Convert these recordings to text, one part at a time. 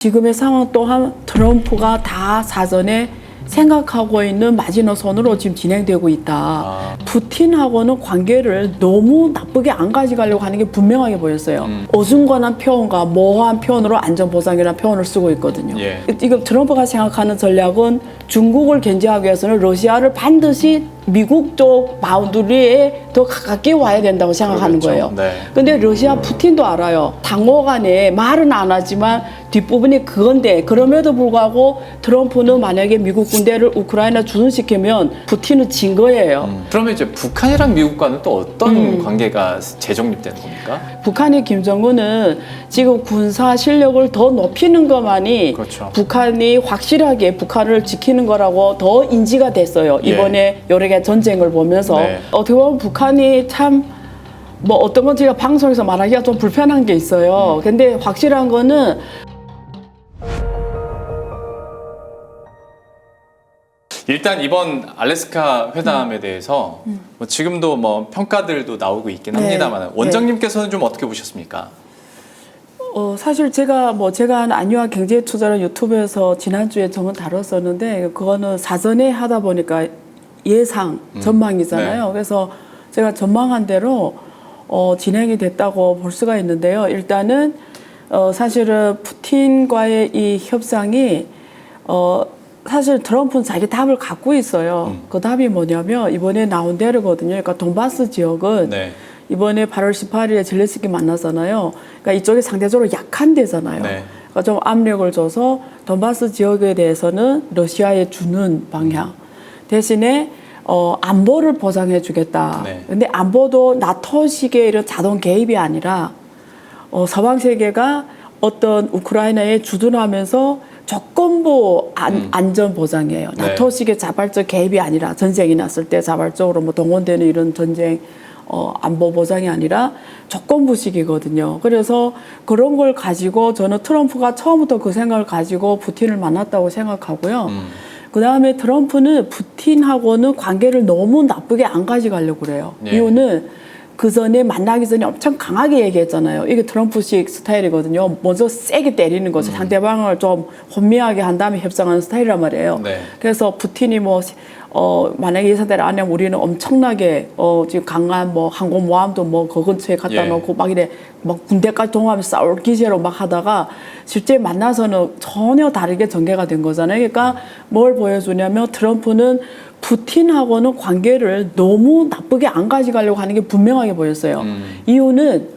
지금의 상황 또한 트럼프가 다 사전에 생각하고 있는 마지노선으로 지금 진행되고 있다. 푸틴하고는 관계를 너무 나쁘게 안 가져가려고 하는 게 분명하게 보였어요. 어중간한 표현과 모호한 표현으로 안전보장이라는 표현을 쓰고 있거든요. 이거 트럼프가 생각하는 전략은 중국을 견제하기 위해서는 러시아를 반드시 미국 쪽 바운더리에 더 가깝게 와야 된다고 생각하는 거예요. 근데 러시아 푸틴도 알아요. 당호 간에 말은 안 하지만 뒷부분이 그건데, 그럼에도 불구하고 트럼프는 만약에 미국 군대를 우크라이나 주둔시키면 푸틴은 진 거예요. 그러면 이제 북한이랑 미국과는 또 어떤 관계가 재정립되는 겁니까? 북한의 김정은은 지금 군사 실력을 더 높이는 것만이 북한이 확실하게 북한을 지키는 거라고 더 인지가 됐어요. 이번에 여러 개 전쟁을 보면서. 어떻게 보면 북한이 참 뭐 어떤 건 제가 방송에서 말하기가 좀 불편한 게 있어요. 근데 확실한 거는 일단 이번 알래스카 회담에 대해서 뭐 지금도 뭐 평가들도 나오고 있긴 합니다만 원장님께서는 좀 어떻게 보셨습니까? 사실 제가 한 안유아 경제투자를 유튜브에서 지난주에 저번 다뤘었는데, 그거는 사전에 하다 보니까 예상, 전망이잖아요. 그래서 제가 전망한 대로 진행이 됐다고 볼 수가 있는데요. 일단은 사실은 푸틴과의 이 협상이 사실 트럼프는 자기 답을 갖고 있어요. 그 답이 뭐냐면 이번에 나온 대로거든요. 그러니까 돈바스 지역은 이번에 8월 18일에 젤렌스키 만나잖아요. 그러니까 이쪽이 상대적으로 약한 데잖아요. 그러니까 좀 압력을 줘서 돈바스 지역에 대해서는 러시아에 주는 방향. 대신에 안보를 보장해 주겠다. 근데 안보도 나토식의 이런 자동 개입이 아니라 서방 세계가 어떤 우크라이나에 주둔하면서 조건부 안전 보장이에요. 나토식의 자발적 개입이 아니라, 전쟁이 났을 때 자발적으로 뭐 동원되는 이런 전쟁 안보 보장이 아니라 조건부식이거든요. 그래서 그런 걸 가지고 저는 트럼프가 처음부터 그 생각을 가지고 푸틴을 만났다고 생각하고요. 그 다음에 트럼프는 푸틴하고는 관계를 너무 나쁘게 안 가져가려고 그래요. 이유는 그 전에 만나기 전에 엄청 강하게 얘기했잖아요. 이게 트럼프식 스타일이거든요. 먼저 세게 때리는 거죠. 상대방을 좀 혼미하게 한 다음에 협상하는 스타일이란 말이에요. 그래서 푸틴이 만약에 이 상태를 안 하면 우리는 엄청나게 지금 강한 항공모함도 그 근처에 갖다 놓고 막 이래 막 군대까지 동원하면서 싸울 기세로 막 하다가 실제 만나서는 전혀 다르게 전개가 된 거잖아요. 그러니까 뭘 보여주냐면 트럼프는 푸틴하고는 관계를 너무 나쁘게 안 가져가려고 하는 게 분명하게 보였어요. 이유는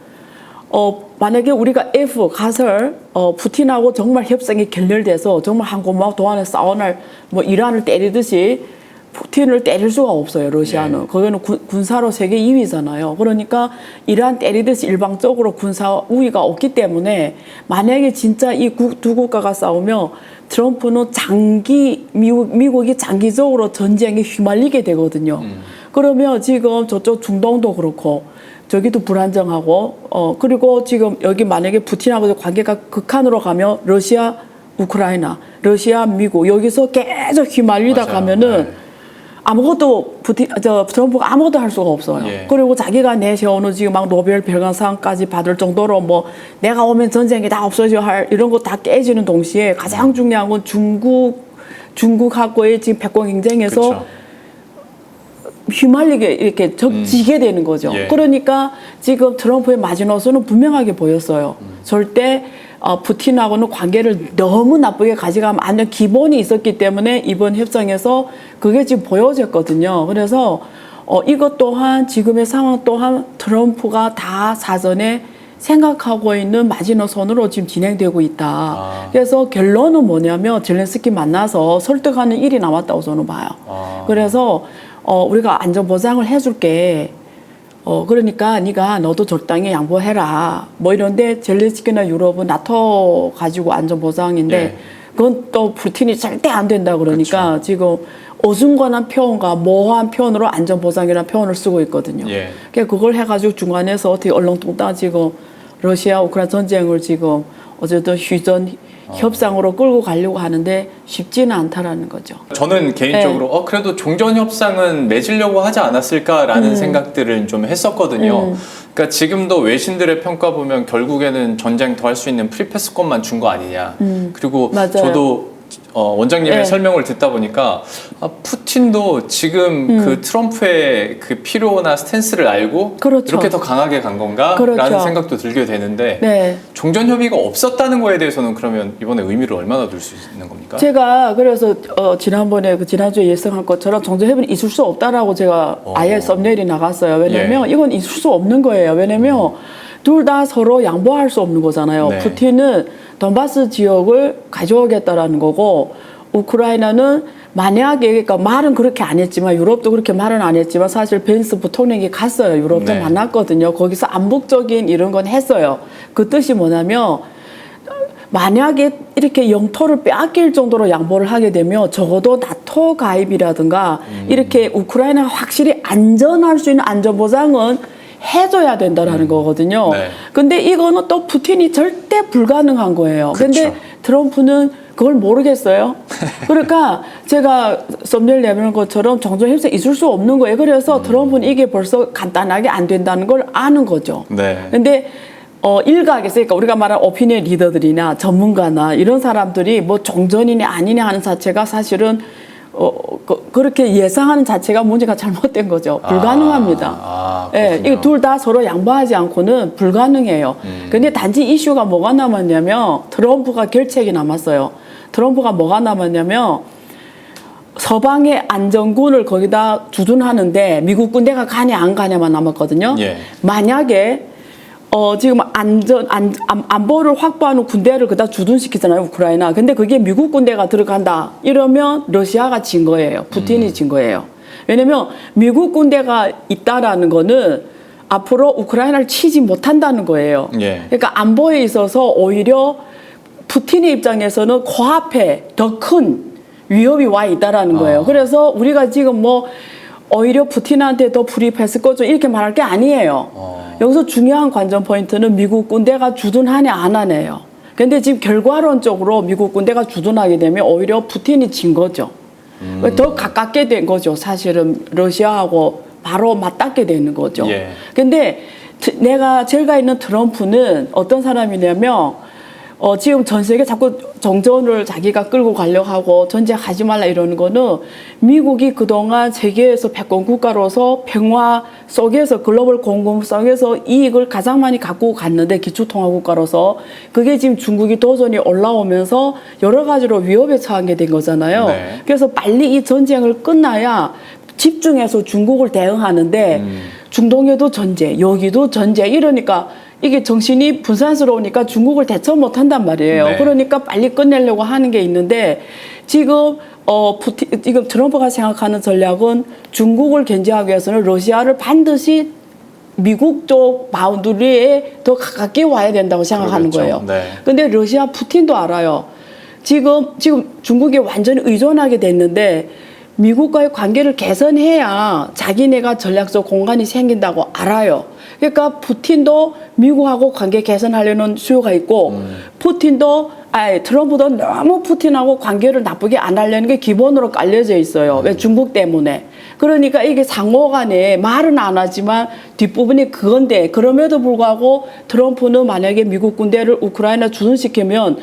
만약에 우리가 가설 푸틴하고 정말 협상이 결렬돼서 정말 항공모함 동안에 싸워날 이란을 때리듯이 푸틴을 때릴 수가 없어요. 러시아는. 거기는 군사로 세계 2위잖아요. 그러니까 이란 때리듯이 일방적으로 군사 우위가 없기 때문에 만약에 진짜 이 두 국가가 싸우면 트럼프는 미국이 장기적으로 전쟁에 휘말리게 되거든요. 그러면 지금 저쪽 중동도 그렇고 저기도 불안정하고 그리고 지금 여기 만약에 푸틴하고 관계가 극한으로 가면 러시아, 우크라이나, 러시아, 미국 여기서 계속 휘말리다 가면은 아무것도 트럼프가 아무것도 할 수가 없어요. 그리고 자기가 내세우는 지금 막 노벨 평화상까지 받을 정도로 내가 오면 전쟁이 다 없어져 할 이런 거 다 깨지는 동시에 가장 중요한 건 중국하고의 지금 패권 경쟁에서 휘말리게 이렇게 지게 되는 거죠. 그러니까 지금 트럼프의 마지노선은 분명하게 보였어요. 절대 푸틴하고는 관계를 너무 나쁘게 가져가면 안 되는 기본이 있었기 때문에 이번 협상에서 그게 지금 보여졌거든요. 그래서 이것 또한 지금의 상황 또한 트럼프가 다 사전에 생각하고 있는 마지노선으로 지금 진행되고 있다. 그래서 결론은 뭐냐면 젤렌스키 만나서 설득하는 일이 남았다고 저는 봐요. 그래서 우리가 안전 보장을 해줄게. 그러니까 너도 적당히 양보해라. 이런데 젤렌스키나 유럽은 나토 가지고 안전 보장인데 그건 또 푸틴이 절대 안 된다 그러니까 지금 어중간한 표현과 모호한 표현으로 안전 보장이라는 표현을 쓰고 있거든요. 그걸 해가지고 중간에서 어떻게 얼렁뚱땅 지금 러시아 우크라이나 전쟁을 지금 어쨌든 휴전 협상으로 끌고 가려고 하는데 쉽지는 않다라는 거죠. 저는 개인적으로 그래도 종전 협상은 맺으려고 하지 않았을까라는 생각들을 좀 했었거든요. 그러니까 지금도 외신들의 평가 보면 결국에는 전쟁 더 할 수 있는 프리패스권만 준 거 아니냐. 그리고 맞아요. 저도 원장님의 네. 설명을 듣다 보니까 푸틴도 지금 그 트럼프의 그 필요나 스탠스를 알고 그렇죠. 이렇게 더 강하게 간 건가? 그렇죠. 라는 생각도 들게 되는데 네. 종전 협의가 없었다는 거에 대해서는 그러면 이번에 의미를 얼마나 둘 수 있는 겁니까? 제가 그래서 지난번에 지난주에 예상한 것처럼 정전협의는 있을 수 없다라고 제가 아예 썸네일이 나갔어요. 왜냐면 이건 있을 수 없는 거예요. 왜냐면 둘 다 서로 양보할 수 없는 거잖아요. 네. 푸틴은 돈바스 지역을 가져오겠다라는 거고 우크라이나는 만약에 그러니까 말은 그렇게 안 했지만 유럽도 그렇게 말은 안 했지만 사실 벤스 부통령이 갔어요. 유럽도 네. 만났거든요. 거기서 암묵적인 이런 건 했어요. 그 뜻이 뭐냐면 만약에 이렇게 영토를 빼앗길 정도로 양보를 하게 되면 적어도 나토 가입이라든가 이렇게 우크라이나가 확실히 안전할 수 있는 안전보장은 해줘야 된다라는 거거든요. 네. 근데 이거는 또 푸틴이 절대 불가능한 거예요. 근데 그쵸. 트럼프는 그걸 모르겠어요. 그러니까 제가 썸네일 내는 것처럼 정전 협상 있을 수 없는 거예요. 그래서 트럼프는 이게 벌써 간단하게 안 된다는 걸 아는 거죠. 네. 근데 일각에서 그러니까 우리가 말하는 오피니언 리더들이나 전문가나 이런 사람들이 뭐 종전이냐 아니냐 하는 자체가 사실은 그렇게 예상하는 자체가 문제가 잘못된 거죠. 불가능합니다. 예, 이거 둘 다 서로 양보하지 않고는 불가능해요. 근데 단지 이슈가 뭐가 남았냐면 트럼프가 결책이 남았어요. 트럼프가 뭐가 남았냐면 서방의 안전군을 거기다 주둔하는데 미국 군대가 가냐 안 가냐만 남았거든요. 예. 만약에 지금 안보를 확보하는 군대를 그다 주둔시키잖아요, 우크라이나. 근데 그게 미국 군대가 들어간다. 이러면 러시아가 진 거예요. 푸틴이 진 거예요. 왜냐면 미국 군대가 있다라는 거는 앞으로 우크라이나를 치지 못한다는 거예요. 예. 그러니까 안보에 있어서 오히려 푸틴의 입장에서는 코앞에 더 큰 위협이 와 있다라는 거예요. 그래서 우리가 지금 뭐 오히려 푸틴한테 더 불입했을 거죠. 이렇게 말할 게 아니에요. 여기서 중요한 관전 포인트는 미국 군대가 주둔하냐 안 하냐예요. 근데 지금 결과론적으로 미국 군대가 주둔하게 되면 오히려 푸틴이 진 거죠. 더 가깝게 된 거죠. 사실은 러시아하고 바로 맞닿게 되는 거죠. 예. 근데 제가 있는 트럼프는 어떤 사람이냐면 지금 전 세계 자꾸 정전을 자기가 끌고 가려고 하고 전쟁하지 말라 이러는 거는 미국이 그동안 세계에서 패권 국가로서 평화 속에서 글로벌 공공성에서 이익을 가장 많이 갖고 갔는데 기초통화국가로서 그게 지금 중국이 도전이 올라오면서 여러 가지로 위협에 처하게 된 거잖아요. 네. 그래서 빨리 이 전쟁을 끝나야 집중해서 중국을 대응하는데 중동에도 전쟁, 여기도 전쟁 이러니까 이게 정신이 분산스러우니까 중국을 대처 못한단 말이에요. 네. 그러니까 빨리 끝내려고 하는 게 있는데 지금 지금 트럼프가 생각하는 전략은 중국을 견제하기 위해서는 러시아를 반드시 미국 쪽 바운드리에 더 가깝게 와야 된다고 생각하는 그러겠죠. 거예요. 네. 근데 러시아 푸틴도 알아요. 지금 중국에 완전히 의존하게 됐는데 미국과의 관계를 개선해야 자기네가 전략적 공간이 생긴다고 알아요. 그러니까 푸틴도 미국하고 관계 개선하려는 수요가 있고 트럼프도 너무 푸틴하고 관계를 나쁘게 안 하려는 게 기본으로 깔려져 있어요. 왜 중국 때문에. 그러니까 이게 상호간에 말은 안 하지만 뒷부분이 그건데 그럼에도 불구하고 트럼프는 만약에 미국 군대를 우크라이나 주둔시키면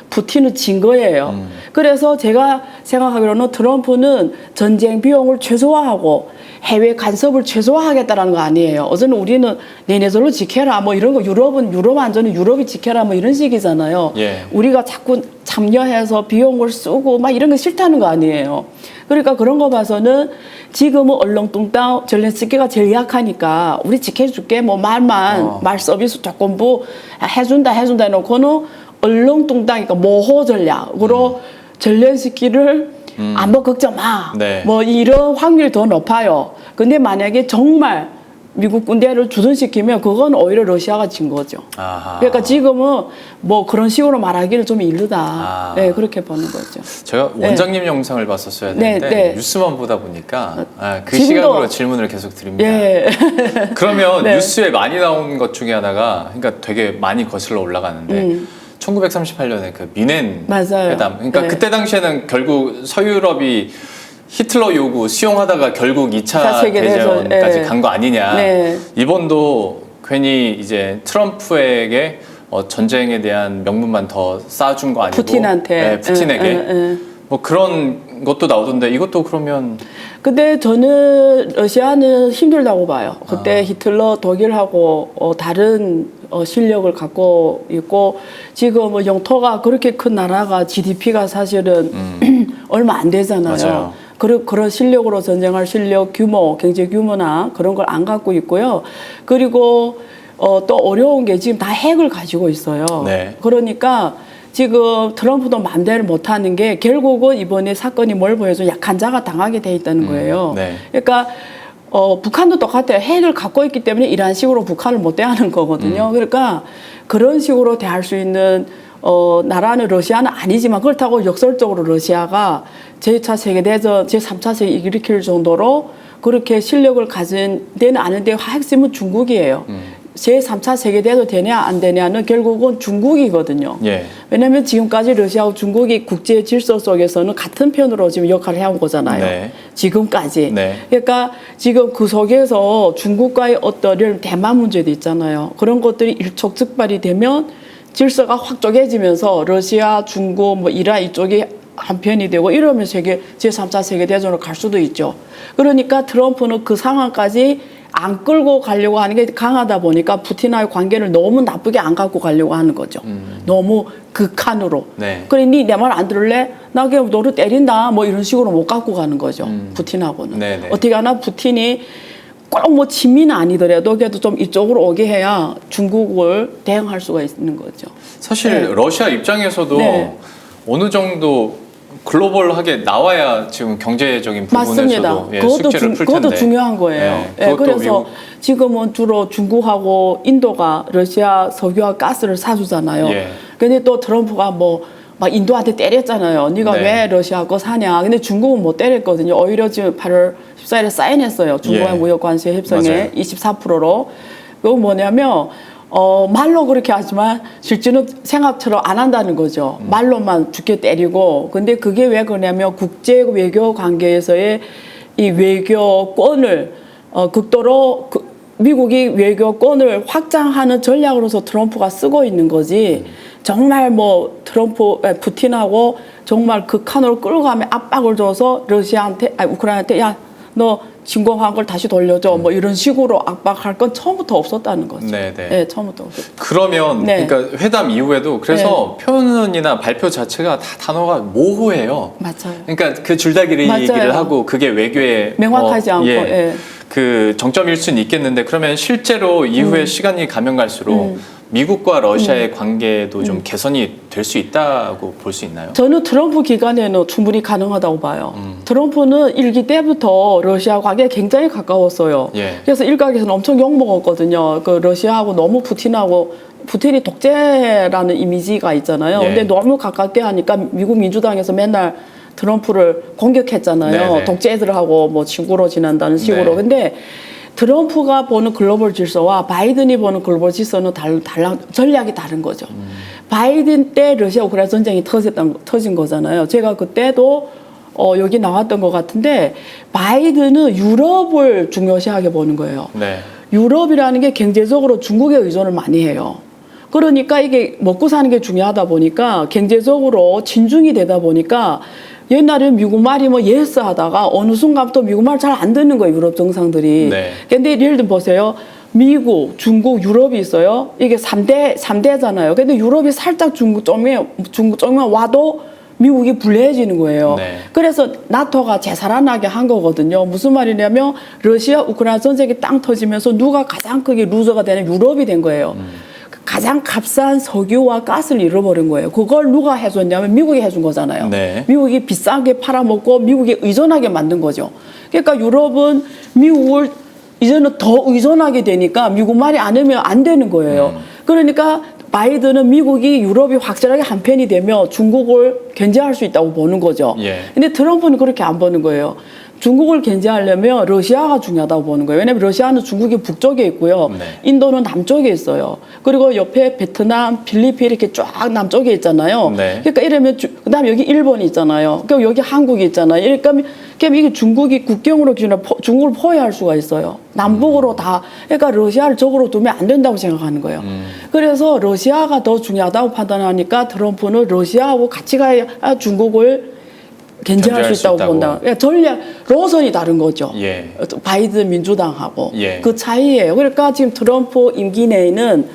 푸틴은 진 거예요. 그래서 제가 생각하기로는 트럼프는 전쟁 비용을 최소화하고 해외 간섭을 최소화하겠다라는 거 아니에요. 어제는 우리는 내내절로 지켜라 뭐 이런 거 유럽 안전은 유럽이 지켜라 뭐 이런 식이잖아요. 예. 우리가 자꾸 참여해서 비용을 쓰고 막 이런 거 싫다는 거 아니에요. 그러니까 그런 거 봐서는 지금은 얼렁뚱땅 젤렌스키가 제일 약하니까 우리 지켜줄게 뭐 말 서비스 조건부 해준다 해놓고는 얼렁뚱땅 그러니까 모호 전략으로 젤렌스키를 안보 걱정 마. 네. 뭐 이런 확률이 더 높아요. 근데 만약에 정말 미국 군대를 주둔시키면 그건 오히려 러시아가 진 거죠. 아하. 그러니까 지금은 뭐 그런 식으로 말하기는 좀 이르다. 아. 네, 그렇게 보는 거죠. 제가 원장님 영상을 봤었어야 네, 되는데 네. 뉴스만 보다 보니까 그 지금도- 시각으로 질문을 계속 드립니다. 예. 그러면 네. 뉴스에 많이 나온 것 중에 하나가 그러니까 되게 많이 거슬러 올라가는데 1938년에 그 미넨 맞아요. 회담. 그러니까 네. 그때 당시에는 결국 서유럽이 히틀러 요구 수용하다가 결국 2차 세계대전, 대전까지 네. 간 거 아니냐. 네. 이번도 괜히 이제 트럼프에게 전쟁에 대한 명분만 더 쌓아준 거 아니고 푸틴한테. 네, 푸틴에게 예. 뭐 그런 것도 나오던데 이것도 그러면 근데 저는 러시아는 힘들다고 봐요. 그때 히틀러 독일하고 다른 실력을 갖고 있고 지금 뭐 영토가 그렇게 큰 나라가 GDP가 사실은 얼마 안 되잖아요. 맞아요. 그런 실력으로 전쟁할 실력, 규모, 경제 규모나 그런 걸 안 갖고 있고요. 그리고 또 어려운 게 지금 다 핵을 가지고 있어요. 네. 그러니까 지금 트럼프도 마음대로 못하는 게 결국은 이번에 사건이 뭘 보여줘 약한 자가 당하게 돼 있다는 거예요. 네. 그러니까 북한도 똑같아요. 핵을 갖고 있기 때문에 이런 식으로 북한을 못 대하는 거거든요. 그러니까 그런 식으로 대할 수 있는 나라는 러시아는 아니지만 그렇다고 역설적으로 러시아가 제2차 세계대전, 제3차 세계 일으킬 정도로 그렇게 실력을 가진 데는 아닌데 핵심은 중국이에요. 제3차 세계대전 되냐 안 되냐는 결국은 중국이거든요. 예. 왜냐하면 지금까지 러시아하고 중국이 국제 질서 속에서는 같은 편으로 지금 역할을 해온 거잖아요. 네. 지금까지. 네. 그러니까 지금 그 속에서 중국과의 어떤 예를 들면 대만 문제도 있잖아요. 그런 것들이 일촉즉발이 되면 질서가 확 쪼개지면서 러시아, 중국, 뭐 이란 이쪽이 한편이 되고 이러면 제3차 세계대전으로 갈 수도 있죠. 그러니까 트럼프는 그 상황까지 안 끌고 가려고 하는 게 강하다 보니까 푸틴과의 관계를 너무 나쁘게 안 갖고 가려고 하는 거죠. 너무 극한으로. 네. 그러니 내 말 안 들을래? 나 그냥 너를 때린다. 뭐 이런 식으로 못 갖고 가는 거죠. 푸틴하고는. 네네. 어떻게 하나 푸틴이 꼭 뭐 친미는 아니더라도 그래도 좀 이쪽으로 오게 해야 중국을 대응할 수가 있는 거죠. 사실 네. 러시아 입장에서도 네. 어느 정도 글로벌하게 나와야 지금 경제적인 맞습니다. 부분에서도 숙제를 풀 텐데. 그것도 중요한 거예요. 네, 그것도 그래서 미국- 지금은 주로 중국하고 인도가 러시아 석유와 가스를 사주잖아요. 예. 근데 또 트럼프가 막 인도한테 때렸잖아요. 네가 네. 왜 러시아 거 사냐. 근데 중국은 못 때렸거든요. 오히려 지금 8월 14일에 사인했어요. 중국의 예. 무역관세 협상에 맞아요. 24%로. 그건 뭐냐면 말로 그렇게 하지만 실제는 생각처럼 안 한다는 거죠. 말로만 죽게 때리고. 근데 그게 왜 그러냐면 국제 외교 관계에서의 이 외교권을 극도로 미국이 외교권을 확장하는 전략으로서 트럼프가 쓰고 있는 거지. 정말 뭐 푸틴하고 정말 극한으로 끌고 가면 압박을 줘서 우크라이나한테 야, 너 진공한 걸 다시 돌려줘. 뭐 이런 식으로 압박할 건 처음부터 없었다는 거죠. 네네. 네, 처음부터 없었다. 그러면 네. 그러니까 회담 이후에도 그래서 표현이나 발표 자체가 다 단어가 모호해요. 맞아요. 그러니까 그 줄다리기 맞아요. 얘기를 하고 그게 외교에 명확하지 않고, 예. 그 정점일 수는 있겠는데 그러면 실제로 이후에 시간이 가면 갈수록 미국과 러시아의 관계도 좀 개선이 될 수 있다고 볼 수 있나요? 저는 트럼프 기간에는 충분히 가능하다고 봐요. 트럼프는 일기 때부터 러시아 관계가 굉장히 가까웠어요. 예. 그래서 일각에서는 엄청 욕먹었거든요. 그 러시아하고 너무 푸틴이 독재라는 이미지가 있잖아요. 예. 근데 너무 가깝게 하니까 미국 민주당에서 맨날 트럼프를 공격했잖아요. 네네. 독재들하고 뭐 친구로 지낸다는 식으로. 네. 근데 트럼프가 보는 글로벌 질서와 바이든이 보는 글로벌 질서는 전략이 다른 거죠. 바이든 때 러시아 우크라이나 전쟁이 터진 거잖아요. 제가 그때도 여기 나왔던 것 같은데 바이든은 유럽을 중요시하게 보는 거예요. 네. 유럽이라는 게 경제적으로 중국에 의존을 많이 해요. 그러니까 이게 먹고 사는 게 중요하다 보니까 경제적으로 진중이 되다 보니까 옛날에는 미국말이 뭐 예스 하다가 어느 순간부터 미국말 잘 안 듣는 거예요. 유럽 정상들이. 네. 근데 예를 들어 보세요. 미국, 중국, 유럽이 있어요. 이게 3대잖아요. 근데 유럽이 살짝 중국 쪽면 와도 미국이 불리해지는 거예요. 네. 그래서 나토가 재살아나게 한 거거든요. 무슨 말이냐면 러시아 우크라이나 전쟁이 땅 터지면서 누가 가장 크게 루저가 되는 유럽이 된 거예요. 가장 값싼 석유와 가스를 잃어버린 거예요. 그걸 누가 해줬냐면 미국이 해준 거잖아요. 네. 미국이 비싸게 팔아먹고 미국에 의존하게 만든 거죠. 그러니까 유럽은 미국을 이제는 더 의존하게 되니까 미국 말이 안 하면 안 되는 거예요. 그러니까 바이든은 미국이 유럽이 확실하게 한편이 되면 중국을 견제할 수 있다고 보는 거죠. 예. 근데 트럼프는 그렇게 안 보는 거예요. 중국을 견제하려면 러시아가 중요하다고 보는 거예요. 왜냐하면 러시아는 중국이 북쪽에 있고요. 네. 인도는 남쪽에 있어요. 그리고 옆에 베트남, 필리핀 이렇게 쫙 남쪽에 있잖아요. 네. 그러니까 이러면 그다음에 여기 일본이 있잖아요. 그럼 여기 한국이 있잖아요. 그러니까 이게 중국이 국경으로 기준으로 중국을 포위할 수가 있어요. 남북으로 다. 그러니까 러시아를 적으로 두면 안 된다고 생각하는 거예요. 그래서 러시아가 더 중요하다고 판단하니까 트럼프는 러시아하고 같이 가야 중국을 견제할 수 있다고 본다. 그러니까 전략 노선이 다른 거죠. 예. 바이든 민주당하고 예. 그 차이예요. 그러니까 지금 트럼프 임기 내에는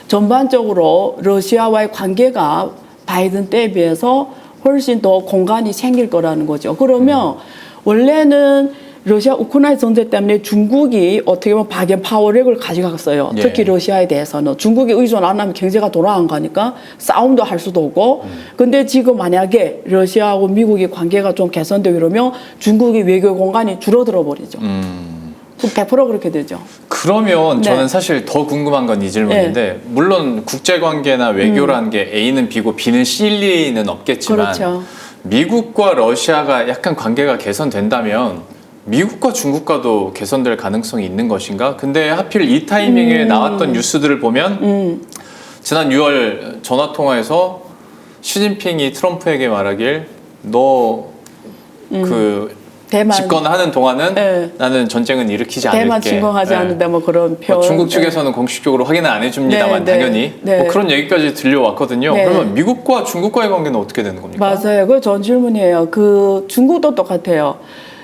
전반적으로 러시아와의 관계가 바이든 때에 비해서 훨씬 더 공간이 생길 거라는 거죠. 그러면 원래는 러시아 우크라이나 전쟁 때문에 중국이 어떻게 보면 박연 파워력을 가져갔어요. 예. 특히 러시아에 대해서는. 중국이 의존 안 하면 경제가 돌아간 거니까 싸움도 할 수도 없고. 근데 지금 만약에 러시아하고 미국의 관계가 좀 개선되고 이러면 중국의 외교 공간이 줄어들어 버리죠. 100% 그렇게 되죠. 그러면 네. 저는 사실 더 궁금한 건 이 질문인데 물론 국제관계나 외교라는 게 A는 B고 B는 C일 리는 없겠지만 그렇죠. 미국과 러시아가 약간 관계가 개선된다면 미국과 중국과도 개선될 가능성이 있는 것인가? 근데 하필 이 타이밍에 나왔던 뉴스들을 보면 지난 6월 전화통화에서 시진핑이 트럼프에게 말하길 너 대만 집권하는 동안은 네. 나는 전쟁은 일으키지 않을게. 대만 침공하지 네. 않는다 뭐 그런 표현. 중국 측에서는 공식적으로 확인은 안 해줍니다만 네, 네, 당연히 네. 뭐 그런 얘기까지 들려왔거든요. 네. 그러면 미국과 중국과의 관계는 어떻게 되는 겁니까? 맞아요. 그거 좋은 질문이에요. 그 중국도 똑같아요.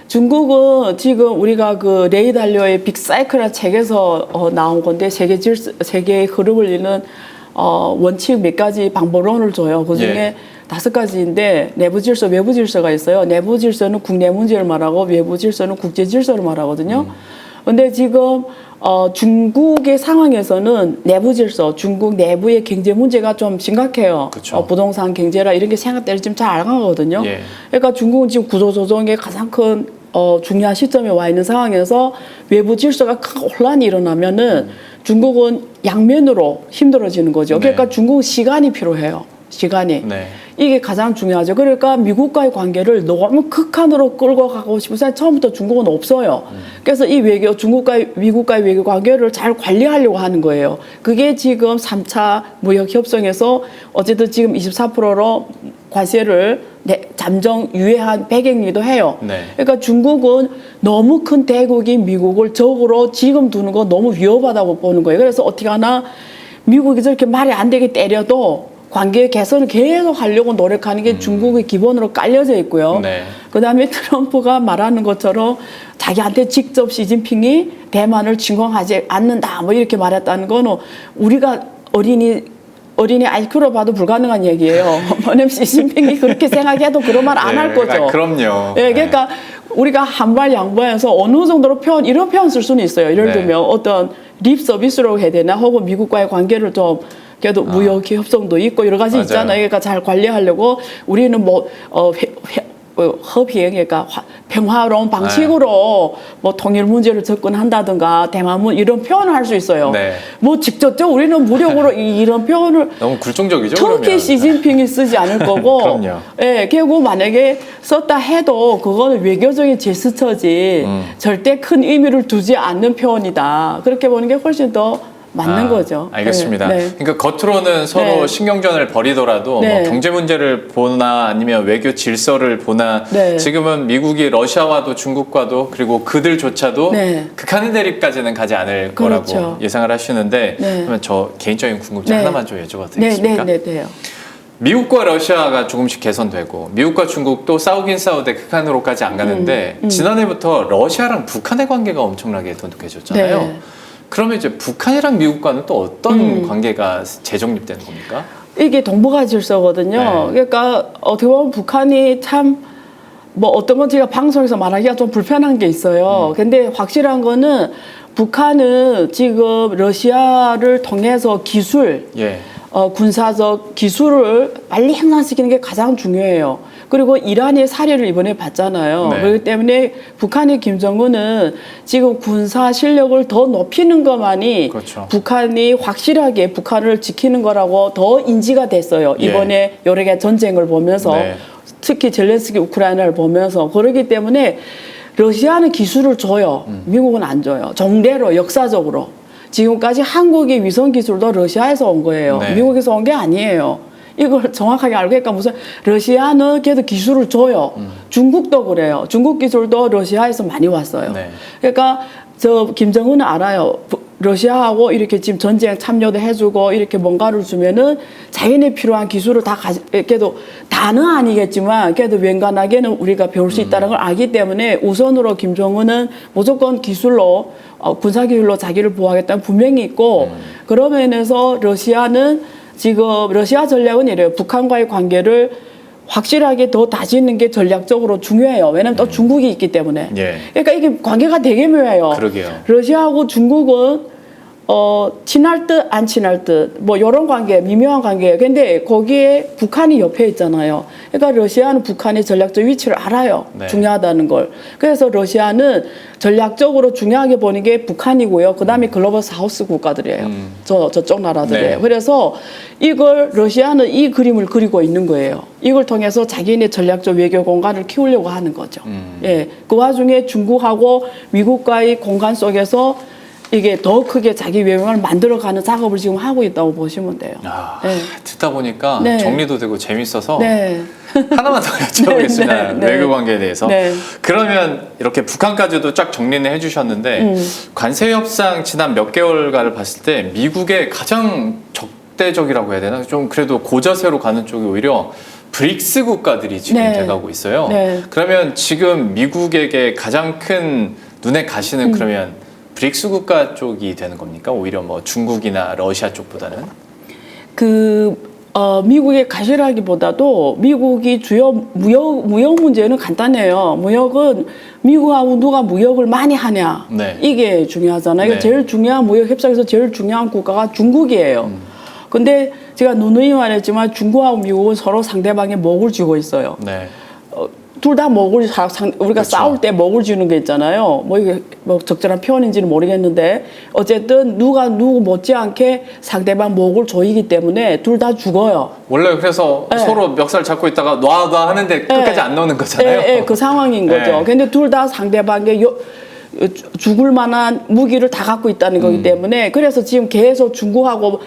중국은 지금 우리가 그 레이 달료의 빅사이클이라는 책에서 나온 건데 세계의 흐름을 이는 원칙 몇 가지 방법론을 줘요. 그 중에 예. 5가지인데 내부 질서, 외부 질서가 있어요. 내부 질서는 국내 문제를 말하고 외부 질서는 국제 질서를 말하거든요. 근데 지금 중국의 상황에서는 내부 질서, 중국 내부의 경제 문제가 좀 심각해요. 그쵸. 부동산 경제라 이런 게 생각대로 지금 잘 안 가거든요. 예. 그러니까 중국은 지금 구조 조정의 가장 큰 중요한 시점에 와 있는 상황에서 외부 질서가 큰 혼란이 일어나면은 중국은 양면으로 힘들어지는 거죠. 그러니까 네. 중국은 시간이 필요해요. 시간이. 네. 이게 가장 중요하죠. 그러니까 미국과의 관계를 너무 극한으로 끌고 가고 싶은 사람이 처음부터 중국은 없어요. 그래서 이 외교, 미국과의 외교 관계를 잘 관리하려고 하는 거예요. 그게 지금 3차 무역협정에서 어쨌든 지금 24%로 관세를 잠정 유예한 배경이기도 해요. 네. 그러니까 중국은 너무 큰 대국인 미국을 적으로 지금 두는 건 너무 위험하다고 보는 거예요. 그래서 어떻게 하나 미국이 저렇게 말이 안 되게 때려도 관계 개선을 계속 하려고 노력하는 게 중국의 기본으로 깔려져 있고요. 네. 그다음에 트럼프가 말하는 것처럼 자기한테 직접 시진핑이 대만을 침공하지 않는다 뭐 이렇게 말했다는 거는 우리가 어린이 IQ로 봐도 불가능한 얘기예요. 왜냐면 시진핑이 그렇게 생각해도 그런 말 안 할 거죠. 그럼요. 예, 그러니까 우리가 한발 양보해서 어느 정도로 이런 표현 쓸 수는 있어요. 예를 네. 들면 어떤 립 서비스라고 해야 되나, 혹은 미국과의 관계를 좀 그래도 무역 협정도 있고 여러 가지 맞아요. 있잖아요. 그러니까 잘 관리하려고 우리는和平, 그러니까 평화로운 방식으로 뭐 통일 문제를 접근한다든가 대만문 이런 표현을 할 수 있어요. 네. 뭐 직접적 우리는 무력으로 이런 표현을 너무 굴종적이죠. 특히 그러면. 시진핑이 쓰지 않을 거고, 그럼요. 예, 결국 만약에 썼다 해도 그거는 외교적인 제스처지 절대 큰 의미를 두지 않는 표현이다. 그렇게 보는 게 훨씬 더 맞는 거죠. 알겠습니다. 네, 네. 그러니까 겉으로는 서로 네. 신경전을 벌이더라도 네. 뭐 경제 문제를 보나 아니면 외교 질서를 보나 네. 지금은 미국이 러시아와도 중국과도 그리고 그들조차도 네. 극한의 대립까지는 가지 않을 그렇죠. 거라고 예상을 하시는데 네. 그러면 저 개인적인 궁금증 네. 하나만 좀 여쭤봐도 네, 되겠습니까? 네, 네, 돼요. 미국과 러시아가 조금씩 개선되고 미국과 중국도 싸우긴 싸우되 극한으로까지 안 가는데 지난해부터 러시아랑 북한의 관계가 엄청나게 돈독해졌잖아요. 네. 그러면 이제 북한이랑 미국과는 또 어떤 관계가 재정립되는 겁니까? 이게 동북아 질서거든요. 네. 그러니까 어떻게 보면 북한이 참 뭐 어떤 건 제가 방송에서 말하기가 좀 불편한 게 있어요. 근데 확실한 거는 북한은 지금 러시아를 통해서 기술, 예. 군사적 기술을 빨리 향상시키는 게 가장 중요해요. 그리고 이란의 사례를 이번에 봤잖아요. 네. 그렇기 때문에 북한의 김정은은 지금 군사 실력을 더 높이는 것만이 그렇죠. 북한이 확실하게 북한을 지키는 거라고 더 인지가 됐어요. 예. 이번에 여러 개 전쟁을 보면서 네. 특히 젤렌스키 우크라이나를 보면서 그렇기 때문에 러시아는 기술을 줘요. 미국은 안 줘요. 정례로 역사적으로. 지금까지 한국의 위성 기술도 러시아에서 온 거예요. 네. 미국에서 온 게 아니에요. 이걸 정확하게 알겠까 무슨 러시아는 걔도 기술을 줘요. 중국도 그래요. 중국 기술도 러시아에서 많이 왔어요. 네. 그러니까 저 김정은은 알아요. 러시아하고 이렇게 지금 전쟁 참여도 해주고 이렇게 뭔가를 주면은 자기네 필요한 기술을 다 걔도 다는 아니겠지만 걔도 웬간하게는 우리가 배울 수 있다는 걸 알기 때문에 우선으로 김정은은 무조건 기술로 군사 기술로 자기를 보호하겠다는 분명히 있고 그런 면에서 러시아는 지금 러시아 전략은 이래요. 북한과의 관계를 확실하게 더 다지는 게 전략적으로 중요해요. 왜냐하면 또 중국이 있기 때문에. 예. 그러니까 이게 관계가 되게 묘해요. 그러게요. 러시아하고 중국은 친할 듯 안 친할 듯 뭐 이런 관계, 미묘한 관계예요. 근데 거기에 북한이 옆에 있잖아요. 그러니까 러시아는 북한의 전략적 위치를 알아요. 네. 중요하다는 걸. 그래서 러시아는 전략적으로 중요하게 보는 게 북한이고요. 그다음에 글로벌 사우스 국가들이에요. 저쪽 나라들이에요. 네. 그래서 이걸 러시아는 이 그림을 그리고 있는 거예요. 이걸 통해서 자기네 전략적 외교 공간을 키우려고 하는 거죠. 예. 그 와중에 중국하고 미국과의 공간 속에서 이게 더 크게 자기 외형을 만들어가는 작업을 지금 하고 있다고 보시면 돼요. 아, 네. 듣다 보니까 네. 정리도 되고 재밌어서 네. 하나만 더 여쭤보겠습니다. 네, 네. 외교 관계에 대해서. 네. 그러면 이렇게 북한까지도 쫙 정리는 해주셨는데 관세 협상 지난 몇 개월간을 봤을 때 미국의 가장 적대적이라고 해야 되나? 좀 그래도 고자세로 가는 쪽이 오히려 브릭스 국가들이 지금 네. 돼가고 있어요. 네. 그러면 지금 미국에게 가장 큰 눈에 가시는 그러면 브릭스 국가 쪽이 되는 겁니까? 오히려 뭐 중국이나 러시아 쪽보다는? 미국의 가시라기보다도 미국이 주요 무역 문제는 간단해요. 무역은 미국하고 누가 무역을 많이 하냐. 네. 이게 중요하잖아요. 네. 제일 중요한 무역 협상에서 제일 중요한 국가가 중국이에요. 근데 제가 누누이 말했지만 중국하고 미국은 서로 상대방의 목을 쥐고 있어요. 네. 둘 다 목을 우리가 그렇죠. 싸울 때 목을 쥐는 게 있잖아요. 뭐 이게 뭐 적절한 표현인지는 모르겠는데 어쨌든 누가 누구 못지않게 상대방 목을 조이기 때문에 둘 다 죽어요. 원래 그래서 네. 서로 멱살 잡고 있다가 놔 하는데 끝까지 안 나오는 거잖아요. 예, 그 상황인 네. 거죠. 근데 둘 다 상대방의 죽을 만한 무기를 다 갖고 있다는 거기 때문에 그래서 지금 계속 중국하고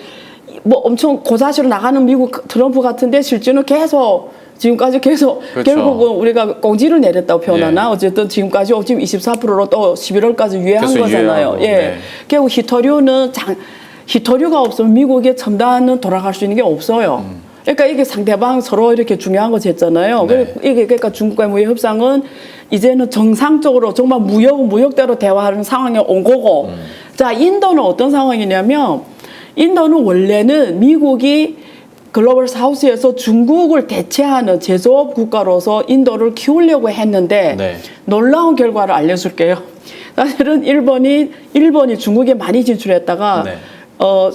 뭐 엄청 고사시로 나가는 미국 트럼프 같은데 실제는 계속 지금까지 계속 그렇죠. 결국은 우리가 공지를 내렸다고 표현하나 예. 어쨌든 지금까지 지금 24%로 또 11월까지 유예한 계속 거잖아요. 유예하고, 예. 네. 결국 히토류가 없으면 미국의 첨단은 돌아갈 수 있는 게 없어요. 그러니까 이게 상대방 서로 이렇게 중요한 거 쟀잖아요. 네. 이게 그러니까 중국과의 무역 협상은 이제는 정상적으로 정말 무역대로 대화하는 상황에 온 거고. 자, 인도는 어떤 상황이냐면 인도는 원래는 미국이 글로벌 사우스에서 중국을 대체하는 제조업 국가로서 인도를 키우려고 했는데 네. 놀라운 결과를 알려줄게요. 사실은 일본이 중국에 많이 진출했다가 네.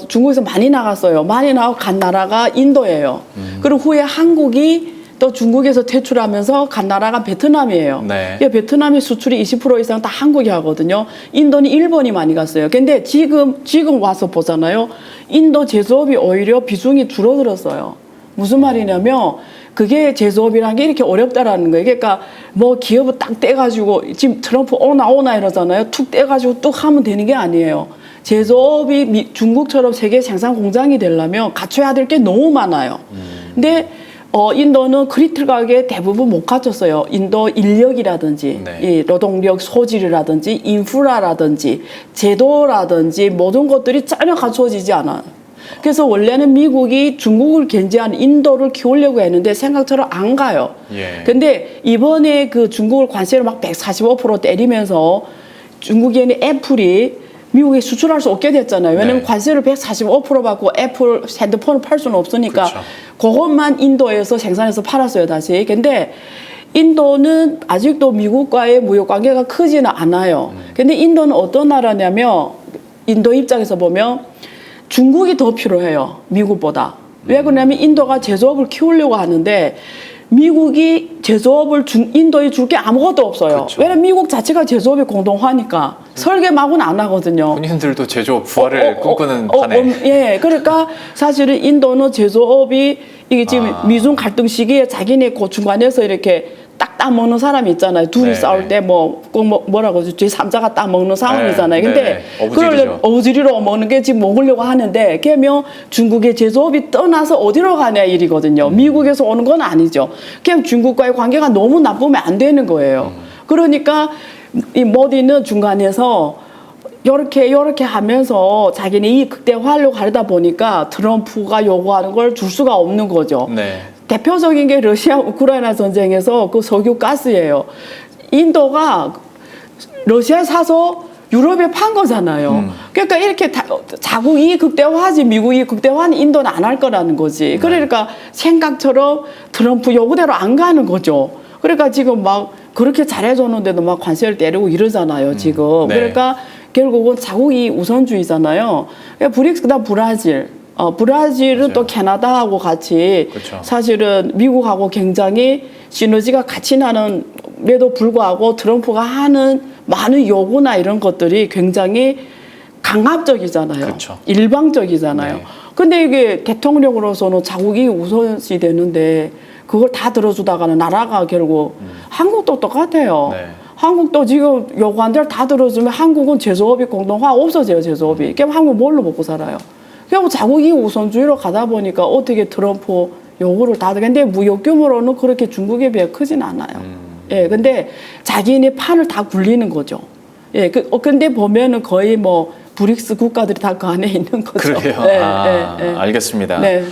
중국에서 많이 나갔어요. 많이 나가고 간 나라가 인도예요. 그리고 후에 한국이 또 중국에서 퇴출하면서 간 나라가 베트남이에요. 네. 베트남이 수출이 20% 이상 다 한국이 하거든요. 인도는 일본이 많이 갔어요. 근데 지금 와서 보잖아요. 인도 제조업이 오히려 비중이 줄어들었어요. 무슨 말이냐면 그게 제조업이라는 게 이렇게 어렵다라는 거예요. 그러니까 뭐 기업을 딱 떼가지고 지금 트럼프 오나 이러잖아요. 툭 떼가지고 뚝 하면 되는 게 아니에요. 제조업이 중국처럼 세계 생산 공장이 되려면 갖춰야 될 게 너무 많아요. 근데 인도는 크리티컬하게 대부분 못 갖췄어요. 인도 인력이라든지 네. 이 노동력 소질이라든지 인프라라든지 제도라든지 모든 것들이 전혀 갖춰지지 않아요. 그래서 원래는 미국이 중국을 견제한 인도를 키우려고 했는데 생각처럼 안 가요. 예. 근데 이번에 그 중국을 관세를 막 145% 때리면서 중국에는 애플이 미국에 수출할 수 없게 됐잖아요. 왜냐면 네. 관세를 145% 받고 애플 핸드폰을 팔 수는 없으니까 그렇죠. 그것만 인도에서 생산해서 팔았어요, 다시. 근데 인도는 아직도 미국과의 무역 관계가 크지는 않아요. 근데 인도는 어떤 나라냐면 인도 입장에서 보면 중국이 더 필요해요. 미국보다. 왜 그러냐면 인도가 제조업을 키우려고 하는데 미국이 제조업을 인도에 줄 게 아무것도 없어요. 그렇죠. 왜냐면 미국 자체가 제조업이 공동화니까 설계막은 안 하거든요. 본인들도 제조업 부활을 꿈꾸는 판에. 예, 그러니까 사실은 인도는 제조업이 이게 지금 미중 갈등 시기에 자기네 그 중간에서 이렇게 딱 따먹는 사람이 있잖아요. 둘이 네, 싸울 때 뭐라고 하죠? 제3자가 따먹는 상황이잖아요. 네, 근데 네. 그걸 어부지리로 먹는 게 지금 먹으려고 하는데 그러면 중국의 제조업이 떠나서 어디로 가냐 일이거든요. 미국에서 오는 건 아니죠. 그냥 중국과의 관계가 너무 나쁘면 안 되는 거예요. 그러니까 이 모디는 중간에서 요렇게 하면서 자기네 이익 극대화하려고 하다 보니까 트럼프가 요구하는 걸 줄 수가 없는 거죠. 네. 대표적인 게 러시아 우크라이나 전쟁에서 그 석유 가스예요. 인도가 러시아 사서 유럽에 판 거잖아요. 그러니까 이렇게 자국 이익 극대화하지 미국 이익 극대화는 인도는 안 할 거라는 거지. 그러니까 생각처럼 트럼프 요구대로 안 가는 거죠. 그러니까 지금 막 그렇게 잘해줬는데도 막 관세를 때리고 이러잖아요, 지금. 네. 그러니까 결국은 자국이 우선주의잖아요. 브릭스 그다음 브라질. 브라질은 맞아요. 또 캐나다하고 같이 그렇죠. 사실은 미국하고 굉장히 시너지가 같이 나는데도 불구하고 트럼프가 하는 많은 요구나 이런 것들이 굉장히 강압적이잖아요. 그렇죠. 일방적이잖아요. 네. 근데 이게 대통령으로서는 자국이 우선시 되는데 그걸 다 들어주다가는 나라가 결국 한국도 똑같아요. 네. 한국도 지금 요구한 대로 다 들어주면 한국은 제조업이 공동화 없어져요, 제조업이. 그럼 한국 뭘로 먹고 살아요? 그냥 자국이 우선주의로 가다 보니까 어떻게 트럼프 요구를 다 근데 무역 규모로는 그렇게 중국에 비해 크진 않아요. 예, 근데 자기네 판을 다 굴리는 거죠. 예, 근데 보면은 거의 뭐 브릭스 국가들이 다 그 안에 있는 거죠. 그러게요. 예, 아, 예, 예. 알겠습니다. 네.